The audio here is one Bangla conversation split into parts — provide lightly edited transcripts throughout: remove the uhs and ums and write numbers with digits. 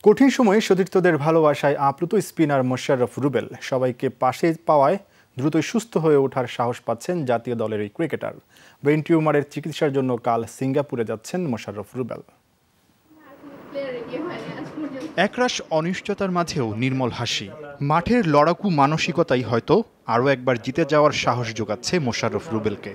কঠিন সময়ে সতীর্থদের ভালোবাসায় আপ্লুত স্পিনার মোশাররফ রুবেল সবাইকে পাশে পাওয়ায় দ্রুতই সুস্থ হয়ে ওঠার সাহস পাচ্ছেন জাতীয় দলের এই ক্রিকেটার। ব্রেন টিউমারের চিকিৎসার জন্য কাল সিঙ্গাপুরে যাচ্ছেন মোশাররফ রুবেল। একরাশ অনিশ্চয়তার মাঝেও নির্মল হাসি, মাঠের লড়াকু মানসিকতাই হয়তো আরও একবার জিতে যাওয়ার সাহস যোগাচ্ছে মোশাররফ রুবেলকে।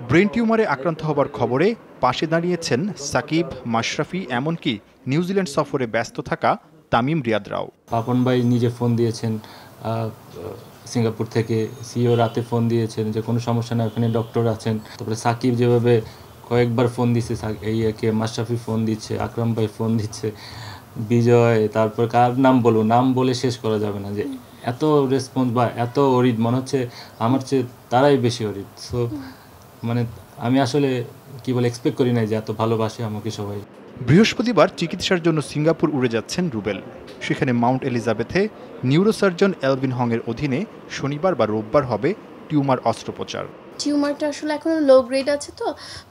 ব্রেন টিউমারে আক্রান্ত হবার খবরে পাশে দাঁড়িয়েছেন সাকিব, মাশরাফি, এমনকি নিউজিল্যান্ড সফরে ব্যস্ত থাকা তামিম, রিয়াদরাও। পাপন ভাই নিজে ফোন দিয়েছেন সিঙ্গাপুর থেকে, সিও রাতে ফোন দিয়েছেন যে কোনো সমস্যা না, ওখানে ডক্টর আছেন। তারপরে সাকিব যেভাবে কয়েকবার ফোন দিচ্ছে, এইকে মাশরাফি ফোন দিচ্ছে, আকরাম ভাই ফোন দিচ্ছে, বিজয়, তারপর কার নাম বলবো, নাম বলে শেষ করা যাবে না, যে এত রেসপন্স বা এত অরিদ, মনে হচ্ছে আমার চেয়ে তারাই বেশি অরিদ। সো মানে আমি আসলে কি বলে এক্সপেক্ট করি নাই যে এত ভালোবাসে আমাকে সবাই। বৃহস্পতিবার চিকিৎসার জন্য সিঙ্গাপুর উড়ে যাচ্ছেন রুবেল। সেখানে মাউন্ট এলিজাবেথে নিউরোসার্জন এলভিন হং এর অধীনে শনিবার বা রোববার হবে টিউমার অস্ত্রোপচার। টিউমারটা আসলে এখন লো গ্রেড আছে,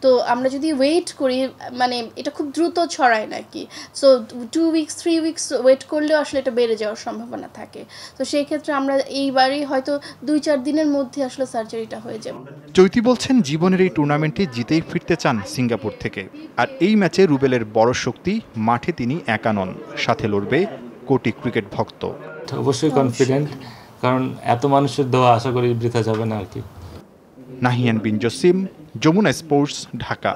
তো আমরা যদি ওয়েট করি, মানে এটা খুব দ্রুত ছড়ায় নাকি, সো 2 উইকস 3 উইকস ওয়েট করলেও আসলে এটা বেড়ে যাওয়ার সম্ভাবনা থাকে। তো সেই ক্ষেত্রে আমরা এইবারই হয়তো 2-4 দিনের মধ্যে আসলে সার্জারিটা হয়ে যাবে। চৈতি বলছেন জীবনের এই টুর্নামেন্টে জিতেই ফিরতে চান সিঙ্গাপুর থেকে। আর এই ম্যাচে রুবেলের বড় শক্তি, মাঠে তিনি একা নন, সাথে লড়বে কোটি ক্রিকেট ভক্ত। অবশ্যই কনফিডেন্ট, কারণ এত মানুষের দোয়া আশা করি বৃথা যাবে না আর কি। নাহিয়ান বিন জসিম, যমুনা স্পোর্টস, ঢাকা।